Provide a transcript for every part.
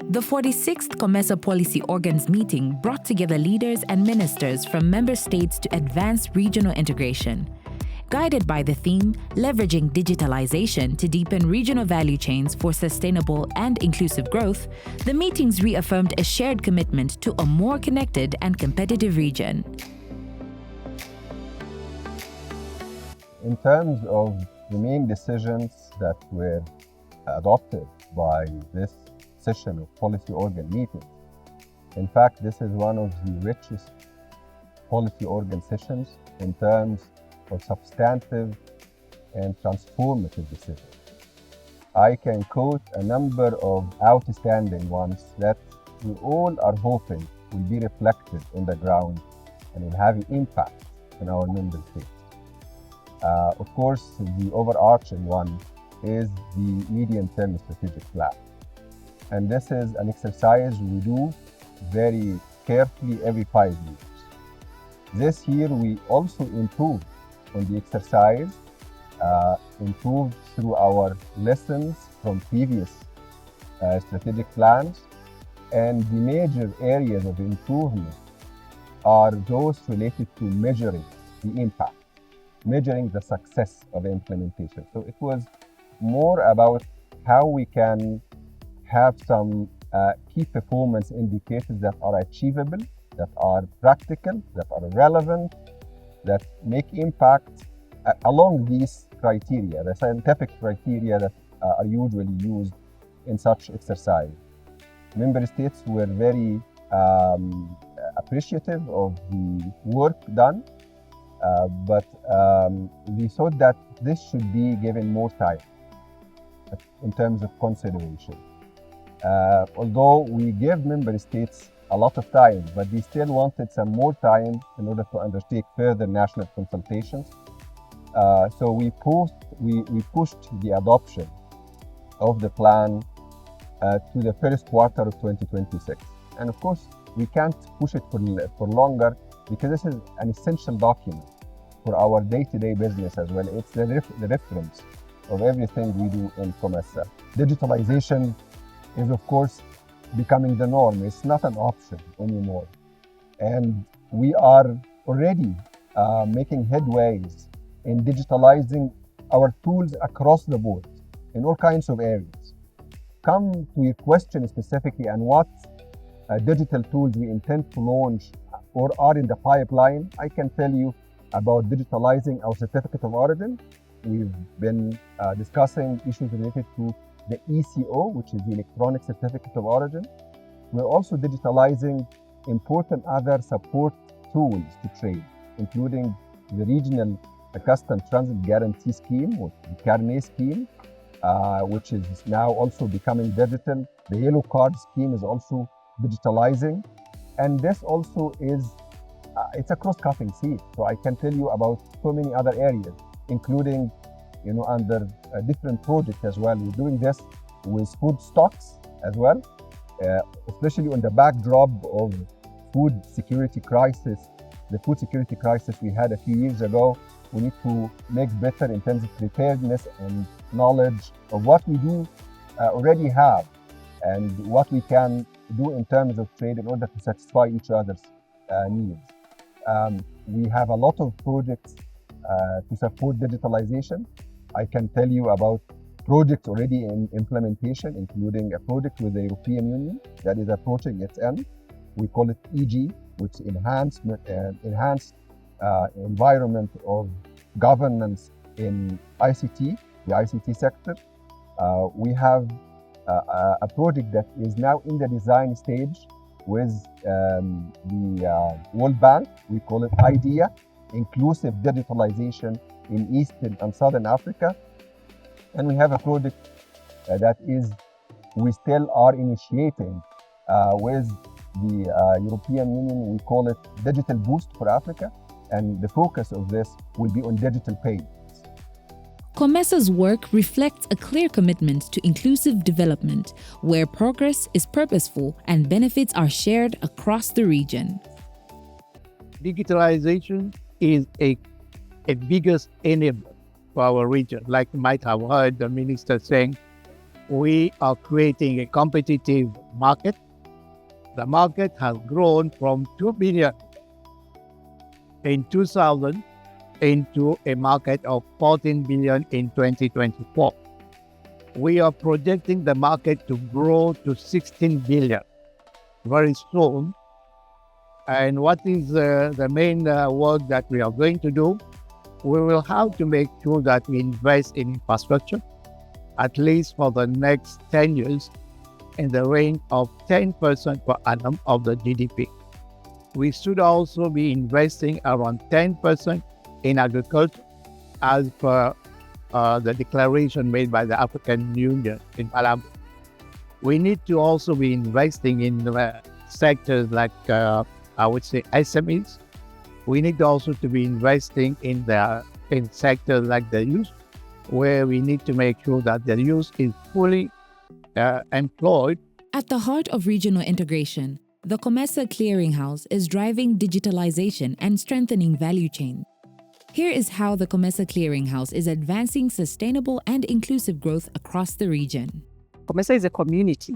The 46th COMESA Policy Organs meeting brought together leaders and ministers from member states to advance regional integration. Guided by the theme, leveraging digitalization to deepen regional value chains for sustainable and inclusive growth, the meetings reaffirmed a shared commitment to a more connected and competitive region. In terms of the main decisions that were adopted by this session of policy organ meetings, in fact, this is one of the richest policy organ sessions in terms of substantive and transformative decisions. I can quote a number of outstanding ones that we all are hoping will be reflected on the ground and will have an impact on our member states. Of course, the overarching one is the medium-term strategic plan. And this is an exercise we do very carefully every 5 years. This year, we also improved on the exercise, improved through our lessons from previous strategic plans. And the major areas of improvement are those related to measuring the impact, measuring the success of implementation. So it was more about how we can have some key performance indicators that are achievable, that are practical, that are relevant, that make impact along these criteria, the scientific criteria that are usually used in such exercise. Member states were very appreciative of the work done, but we thought that this should be given more time in terms of consideration. Although we gave member states a lot of time, but they still wanted some more time in order to undertake further national consultations. So we pushed the adoption of the plan to the first quarter of 2026. And of course, we can't push it for longer because this is an essential document for our day-to-day business as well. It's the reference of everything we do in COMESA. Digitalization is, of course, becoming the norm. It's not an option anymore. And we are already making headways in digitalizing our tools across the board in all kinds of areas. Come to your question specifically and what digital tools we intend to launch or are in the pipeline, I can tell you about digitalizing our certificate of origin. We've been discussing issues related to the ECO, which is the electronic certificate of origin. We're also digitalizing important other support tools to trade, including the regional custom transit guarantee scheme, or the CARNE scheme, which is now also becoming digital. The yellow card scheme is also digitalizing. And this also is, it's a cross-cutting field. So I can tell you about so many other areas, including, under different projects as well. We're doing this with food stocks as well, especially on the backdrop of food security crisis. The food security crisis we had a few years ago, we need to make better in terms of preparedness and knowledge of what we do already have and what we can do in terms of trade in order to satisfy each other's needs. We have a lot of projects to support digitalization. I can tell you about projects already in implementation, including a project with the European Union that is approaching its end. We call it EG, which enhanced environment of governance in ICT, the ICT sector. We have a project that is now in the design stage with the World Bank. We call it IDEA, Inclusive Digitalization in Eastern and Southern Africa. And we have a project that we still are initiating with the European Union. We call it Digital Boost for Africa. And the focus of this will be on digital payments. COMESA's work reflects a clear commitment to inclusive development, where progress is purposeful and benefits are shared across the region. Digitalization is a biggest enabler for our region. Like you might have heard the minister saying, we are creating a competitive market. The market has grown from 2 billion in 2000 into a market of 14 billion in 2024. We are projecting the market to grow to 16 billion very soon. And what is the main work that we are going to do? We will have to make sure that we invest in infrastructure, at least for the next 10 years, in the range of 10% per annum of the GDP. We should also be investing around 10% in agriculture, as per the declaration made by the African Union in Malabo. We need to also be investing in sectors like, I would say, SMEs. We need also to be investing in sectors like the youth, where we need to make sure that the youth is fully employed. At the heart of regional integration, the COMESA Clearinghouse is driving digitalization and strengthening value chains. Here is how the COMESA Clearinghouse is advancing sustainable and inclusive growth across the region. COMESA is a community,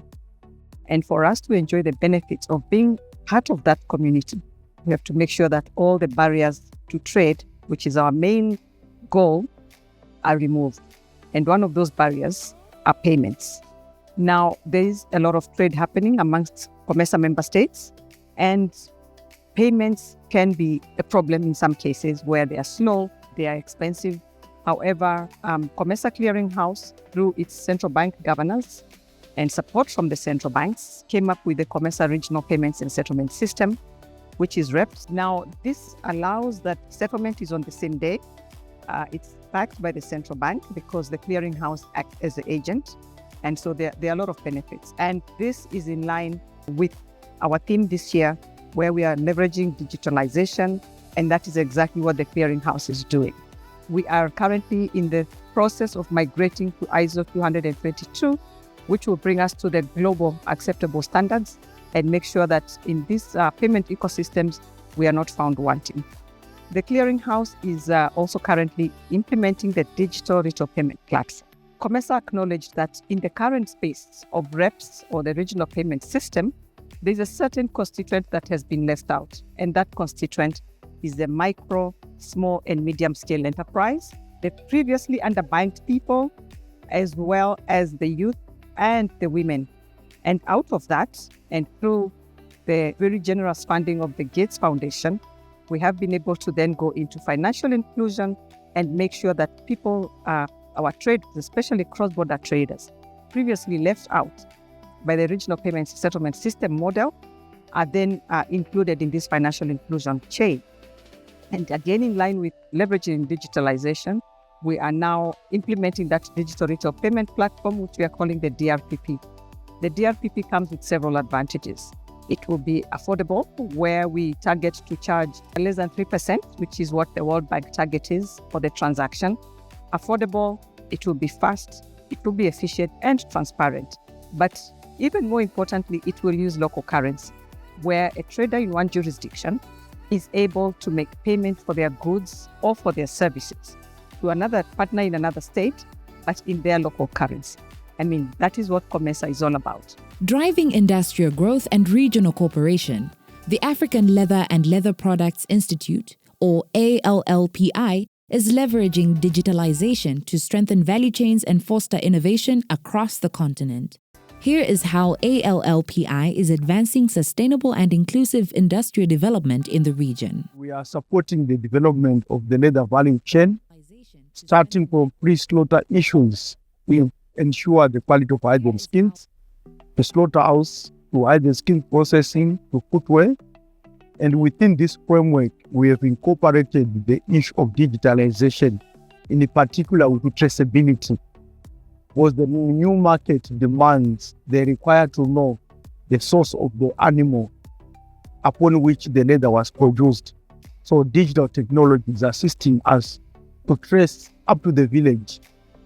and for us to enjoy the benefits of being part of that community, we have to make sure that all the barriers to trade, which is our main goal, are removed. And one of those barriers are payments. Now, there is a lot of trade happening amongst COMESA member states, and payments can be a problem in some cases where they are slow, they are expensive. However, COMESA Clearinghouse, through its central bank governance and support from the central banks, came up with the COMESA Regional Payments and Settlement System, which is REPS. Now, this allows that settlement is on the same day. It's backed by the central bank because the clearinghouse acts as the agent. And so there are a lot of benefits. And this is in line with our theme this year, where we are leveraging digitalization. And that is exactly what the clearinghouse is doing. We are currently in the process of migrating to ISO 222, which will bring us to the global acceptable standards and make sure that in these payment ecosystems, we are not found wanting. The clearinghouse is also currently implementing the digital retail payment platform. COMESA acknowledged that in the current space of REPS, or the regional payment system, there's a certain constituent that has been left out, and that constituent is the micro, small, and medium-scale enterprise, the previously underbanked people, as well as the youth and the women. And out of that, and through the very generous funding of the Gates Foundation, we have been able to then go into financial inclusion and make sure that people, our traders, especially cross-border traders, previously left out by the regional payments settlement system model, are then included in this financial inclusion chain. And again, in line with leveraging digitalization, we are now implementing that digital retail payment platform, which we are calling the DRPP. The DRPP comes with several advantages. It will be affordable, where we target to charge less than 3%, which is what the World Bank target is for the transaction. Affordable, it will be fast, it will be efficient and transparent. But even more importantly, it will use local currency, where a trader in one jurisdiction is able to make payment for their goods or for their services to another partner in another state, but in their local currency. I mean, that is what COMESA is all about. Driving industrial growth and regional cooperation, the African Leather and Leather Products Institute, or ALLPI, is leveraging digitalization to strengthen value chains and foster innovation across the continent. Here is how ALLPI is advancing sustainable and inclusive industrial development in the region. We are supporting the development of the leather value chain, starting from pre-slaughter issues. We ensure the quality of hide skins, the slaughterhouse, to hide skin processing, to footwear. And within this framework, we have incorporated the issue of digitalization, in particular with traceability. Because the new market demands, they require to know the source of the animal upon which the leather was produced. So digital technology is assisting us to trace up to the village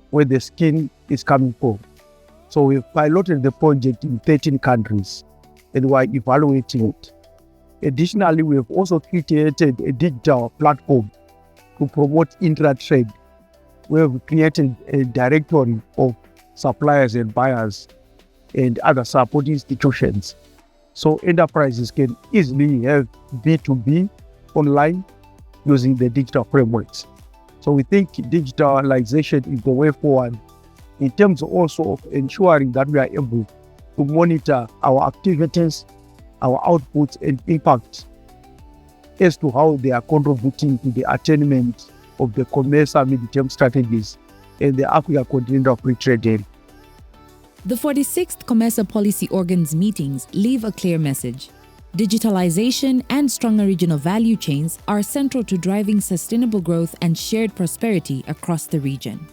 where the skin is coming from. So we've piloted the project in 13 countries and we're evaluating it. Additionally, we have also created a digital platform to promote intra-trade. We have created a directory of suppliers and buyers and other support institutions. So enterprises can easily have B2B online using the digital frameworks. So we think digitalization is the way forward in terms also of ensuring that we are able to monitor our activities, our outputs and impact as to how they are contributing to the attainment of the COMESA midterm strategies and the Africa Continental Free Trade Deal. The 46th COMESA policy organs meetings leave a clear message. Digitalization and stronger regional value chains are central to driving sustainable growth and shared prosperity across the region.